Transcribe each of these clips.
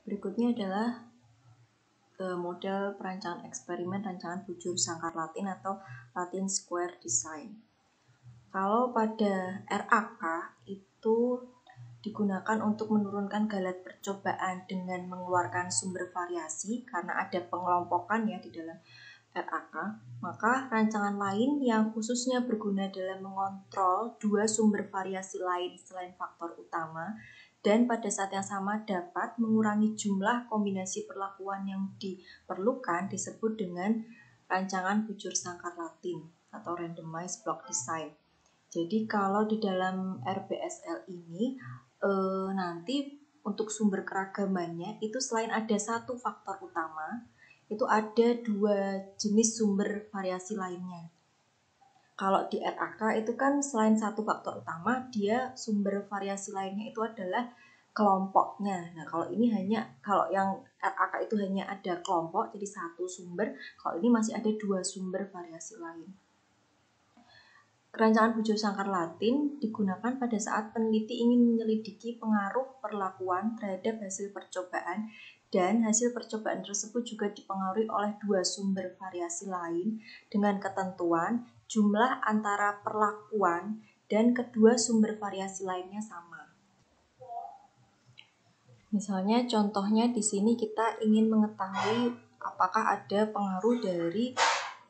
Berikutnya adalah model perancangan eksperimen rancangan bujur sangkar Latin atau Latin Square Design. Kalau pada RAK itu digunakan untuk menurunkan galat percobaan dengan mengeluarkan sumber variasi karena ada pengelompokan ya di dalam RAK, maka rancangan lain yang khususnya berguna dalam mengontrol dua sumber variasi lain selain faktor utama dan pada saat yang sama dapat mengurangi jumlah kombinasi perlakuan yang diperlukan disebut dengan rancangan bujur sangkar Latin atau randomized block design. Jadi kalau di dalam RBSL ini nanti untuk sumber keragamannya itu selain ada satu faktor utama, itu ada dua jenis sumber variasi lainnya. Kalau di RAK itu kan selain satu faktor utama, dia sumber variasi lainnya itu adalah kelompoknya. Nah, kalau yang RAK itu hanya ada kelompok, jadi satu sumber. Kalau ini masih ada dua sumber variasi lain. Rancangan bujur sangkar Latin digunakan pada saat peneliti ingin menyelidiki pengaruh perlakuan terhadap hasil percobaan dan hasil percobaan tersebut juga dipengaruhi oleh dua sumber variasi lain dengan ketentuan jumlah antara perlakuan dan kedua sumber variasi lainnya sama. Misalnya contohnya di sini kita ingin mengetahui apakah ada pengaruh dari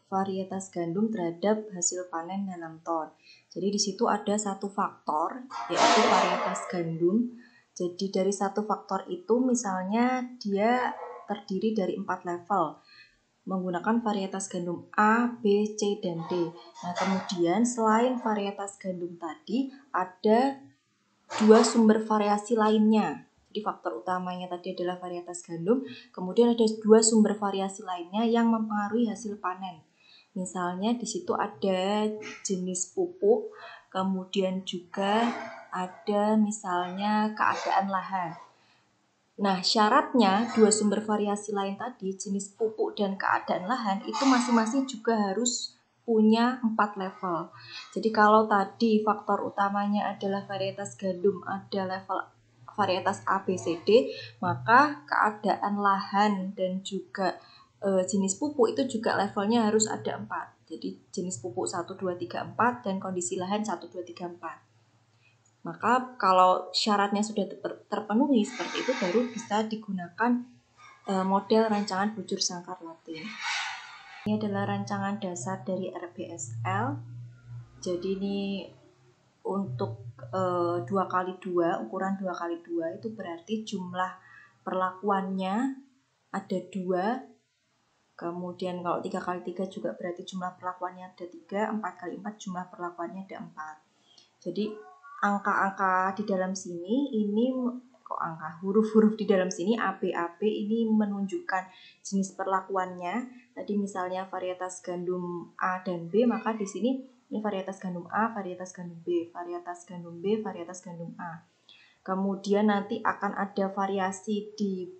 varietas gandum terhadap hasil panen dalam ton. Jadi di situ ada satu faktor yaitu varietas gandum. Jadi dari satu faktor itu misalnya dia terdiri dari 4 level menggunakan varietas gandum A, B, C, dan D. Nah, kemudian selain varietas gandum tadi ada dua sumber variasi lainnya. Jadi faktor utamanya tadi adalah varietas gandum, kemudian ada dua sumber variasi lainnya yang mempengaruhi hasil panen. Misalnya di situ ada jenis pupuk, kemudian juga ada misalnya keadaan lahan. Nah, syaratnya dua sumber variasi lain tadi, jenis pupuk dan keadaan lahan, itu masing-masing juga harus punya 4 level. Jadi kalau tadi faktor utamanya adalah varietas gandum, ada level varietas A, B, C, D, maka keadaan lahan dan juga jenis pupuk itu juga levelnya harus ada 4. Jadi jenis pupuk 1, 2, 3, 4 dan kondisi lahan 1, 2, 3, 4. Maka kalau syaratnya sudah terpenuhi seperti itu baru bisa digunakan model rancangan bujur sangkar Latin. Ini adalah rancangan dasar dari RBSL. Jadi ini untuk 2x2, ukuran 2x2 itu berarti jumlah perlakuannya ada 2. Kemudian kalau 3x3 juga berarti jumlah perlakuannya ada 3, 4x4 jumlah perlakuannya ada 4. Jadi angka-angka di dalam sini ini huruf-huruf di dalam sini AB ini menunjukkan jenis perlakuannya. Tadi misalnya varietas gandum A dan B, maka di sini ini varietas gandum A, varietas gandum B, varietas gandum B, varietas gandum A. Kemudian nanti akan ada variasi di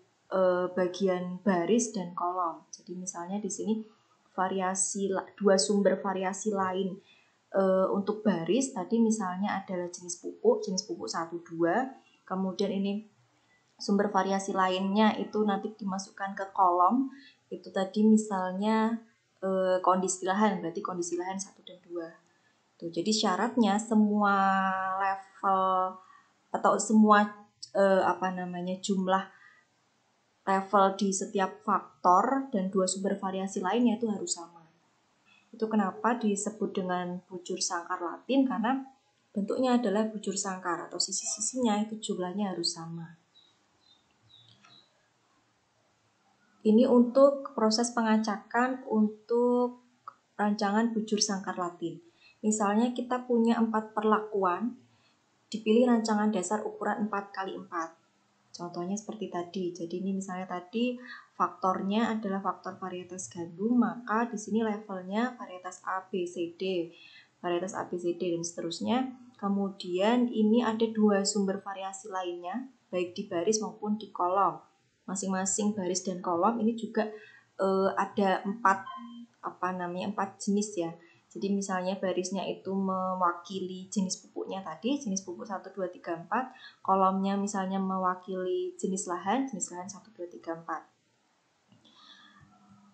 bagian baris dan kolom. Jadi misalnya di sini dua sumber variasi lain untuk baris tadi misalnya adalah jenis pupuk 1, 2. Kemudian ini sumber variasi lainnya itu nanti dimasukkan ke kolom. Itu tadi misalnya kondisi lahan, berarti kondisi lahan 1 dan 2. Tuh, jadi syaratnya semua level atau semua jumlah level di setiap faktor dan dua sumber variasi lainnya itu harus sama. Itu kenapa disebut dengan bujur sangkar Latin, karena bentuknya adalah bujur sangkar atau sisi-sisinya itu jumlahnya harus sama. Ini untuk proses pengacakan untuk rancangan bujur sangkar Latin. Misalnya kita punya 4 perlakuan, dipilih rancangan dasar ukuran 4x4. Contohnya seperti tadi. Jadi ini misalnya tadi faktornya adalah faktor varietas gandum, maka di sini levelnya varietas A, B, C, D, varietas A, B, C, D dan seterusnya. Kemudian ini ada dua sumber variasi lainnya, baik di baris maupun di kolom. Masing-masing baris dan kolom ini juga ada 4 jenis ya. Jadi misalnya barisnya itu mewakili jenis pupuknya tadi, jenis pupuk 1, 2, 3, 4. Kolomnya misalnya mewakili jenis lahan 1, 2, 3, 4.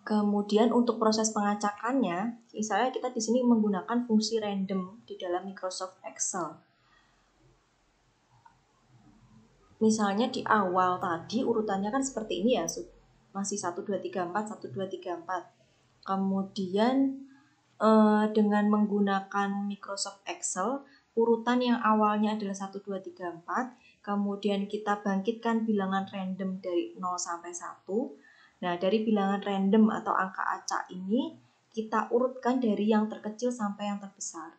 Kemudian untuk proses pengacakannya, misalnya kita di sini menggunakan fungsi random di dalam Microsoft Excel. Misalnya di awal tadi urutannya kan seperti ini ya, masih 1, 2, 3, 4, 1, 2, 3, 4. Kemudian dengan menggunakan Microsoft Excel, urutan yang awalnya adalah 1, 2, 3, 4, kemudian kita bangkitkan bilangan random dari 0 sampai 1. Nah, dari bilangan random atau angka acak ini, kita urutkan dari yang terkecil sampai yang terbesar.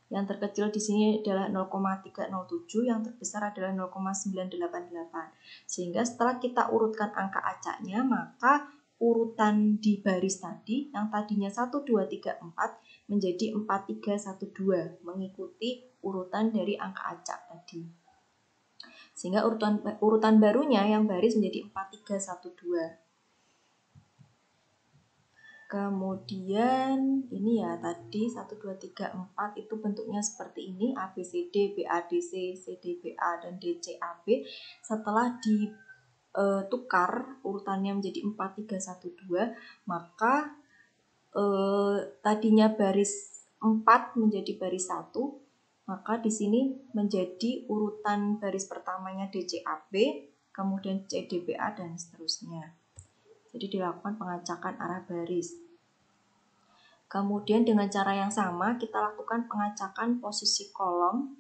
Yang terkecil di sini adalah 0,307, yang terbesar adalah 0,988. Sehingga setelah kita urutkan angka acaknya, maka urutan di baris tadi yang tadinya 1, 2, 3, 4 menjadi 4, 3, 1, 2 mengikuti urutan dari angka acak tadi. Sehingga urutan barunya yang baris menjadi 4, 3, 1, 2. Kemudian ini ya tadi 1, 2, 3, 4 itu bentuknya seperti ini, ABCD, BADC, CDBA, dan DCAB. Setelah ditukar urutannya menjadi 4, 3, 1, 2, maka tadinya baris 4 menjadi baris 1, maka di sini menjadi urutan baris pertamanya DCAB, kemudian CDBA, dan seterusnya. Jadi dilakukan pengacakan arah baris. Kemudian dengan cara yang sama kita lakukan pengacakan posisi kolom.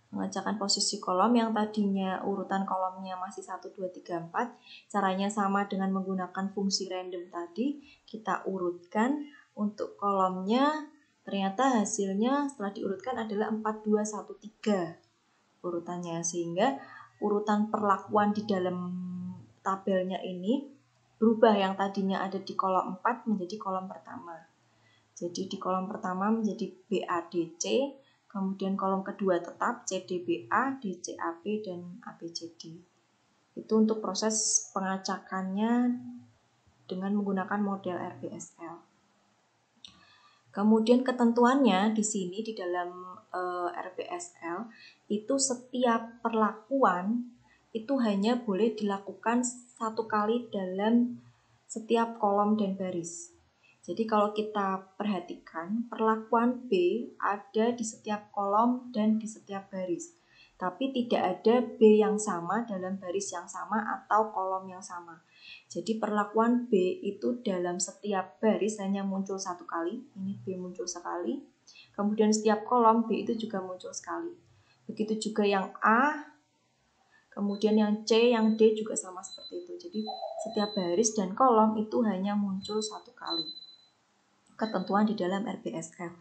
Pengacakan posisi kolom yang tadinya urutan kolomnya masih 1, 2, 3, 4. Caranya sama dengan menggunakan fungsi random tadi. Kita urutkan untuk kolomnya, ternyata hasilnya setelah diurutkan adalah 4, 2, 1, 3 urutannya. Sehingga urutan perlakuan di dalam tabelnya ini berubah, yang tadinya ada di kolom 4 menjadi kolom pertama. Jadi di kolom pertama menjadi BADC, kemudian kolom kedua tetap CDBA, DCAB, dan ABCD. Itu untuk proses pengacakannya dengan menggunakan model RBSL. Kemudian ketentuannya di sini di dalam RBSL itu setiap perlakuan itu hanya boleh dilakukan satu kali dalam setiap kolom dan baris. Jadi kalau kita perhatikan, perlakuan B ada di setiap kolom dan di setiap baris. Tapi tidak ada B yang sama dalam baris yang sama atau kolom yang sama. Jadi perlakuan B itu dalam setiap baris hanya muncul satu kali. Ini B muncul sekali. Kemudian setiap kolom B itu juga muncul sekali. Begitu juga yang A, kemudian yang C, yang D juga sama seperti itu. Jadi setiap baris dan kolom itu hanya muncul satu kali. Ketentuan di dalam RBSL.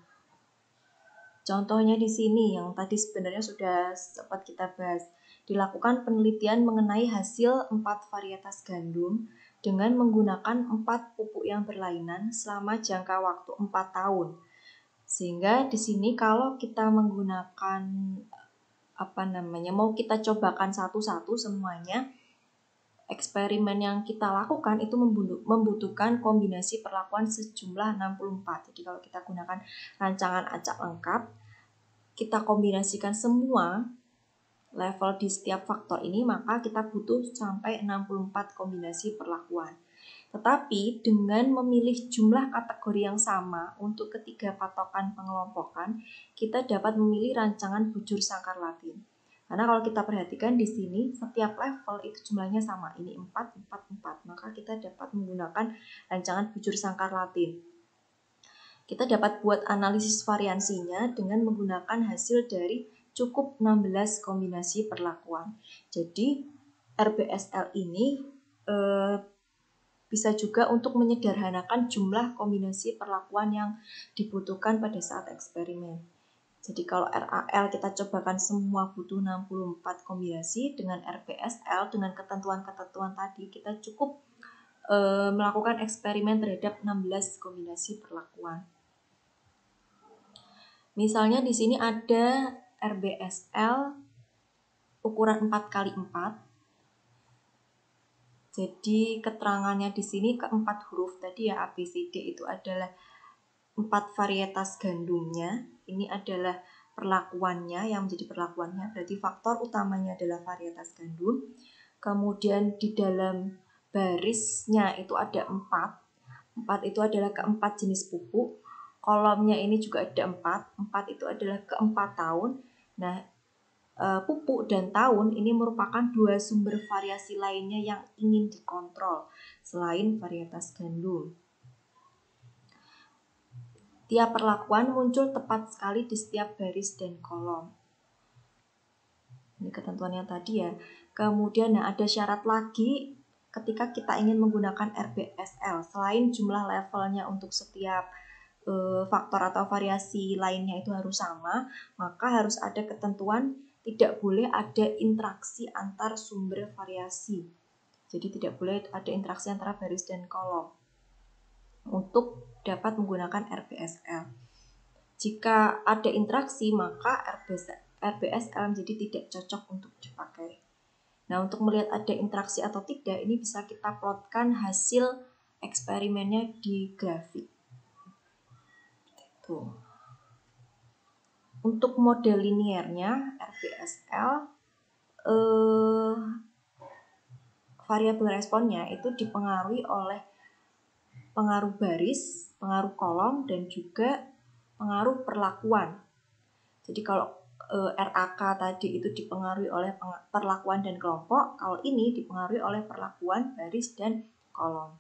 Contohnya di sini yang tadi sebenarnya sudah sempat kita bahas. Dilakukan penelitian mengenai hasil 4 varietas gandum dengan menggunakan 4 pupuk yang berlainan selama jangka waktu 4 tahun. Sehingga di sini kalau kita menggunakan mau kita cobakan satu-satu semuanya, eksperimen yang kita lakukan itu membutuhkan kombinasi perlakuan sejumlah 64. Jadi kalau kita gunakan rancangan acak lengkap, kita kombinasikan semua level di setiap faktor ini, maka kita butuh sampai 64 kombinasi perlakuan. Tetapi dengan memilih jumlah kategori yang sama untuk ketiga patokan pengelompokan, kita dapat memilih rancangan bujur sangkar Latin. Karena kalau kita perhatikan di sini, setiap level itu jumlahnya sama. Ini 4, 4, 4. Maka kita dapat menggunakan rancangan bujur sangkar Latin. Kita dapat buat analisis variansinya dengan menggunakan hasil dari cukup 16 kombinasi perlakuan. Jadi RBSL ini bisa juga untuk menyederhanakan jumlah kombinasi perlakuan yang dibutuhkan pada saat eksperimen. Jadi kalau RAL kita cobakan semua butuh 64 kombinasi, dengan RBSL dengan ketentuan-ketentuan tadi kita cukup melakukan eksperimen terhadap 16 kombinasi perlakuan. Misalnya di sini ada RBSL ukuran 4x4. Jadi keterangannya di sini keempat huruf tadi ya, ABCD itu adalah 4 varietas gandumnya. Ini adalah perlakuannya, yang menjadi perlakuannya. Berarti faktor utamanya adalah varietas gandum. Kemudian di dalam barisnya itu ada 4. 4 itu adalah keempat jenis pupuk. Kolomnya ini juga ada 4. 4 itu adalah keempat tahun. Nah, pupuk dan tahun ini merupakan 2 sumber variasi lainnya yang ingin dikontrol selain varietas gandum. Tiap perlakuan muncul tepat sekali di setiap baris dan kolom. Ini ketentuannya tadi ya. Kemudian ada syarat lagi ketika kita ingin menggunakan RBSL. Selain jumlah levelnya untuk setiap faktor atau variasi lainnya itu harus sama, maka harus ada ketentuan tidak boleh ada interaksi antar sumber variasi. Jadi tidak boleh ada interaksi antara baris dan kolom untuk dapat menggunakan RBSL. Jika ada interaksi, maka RBSL menjadi tidak cocok untuk dipakai. Nah, untuk melihat ada interaksi atau tidak, ini bisa kita plotkan hasil eksperimennya di grafik. Tuh. Untuk model linearnya RBSL, variabel responnya itu dipengaruhi oleh pengaruh baris, pengaruh kolom, dan juga pengaruh perlakuan. Jadi kalau RAK tadi itu dipengaruhi oleh perlakuan dan kelompok, kalau ini dipengaruhi oleh perlakuan baris dan kolom.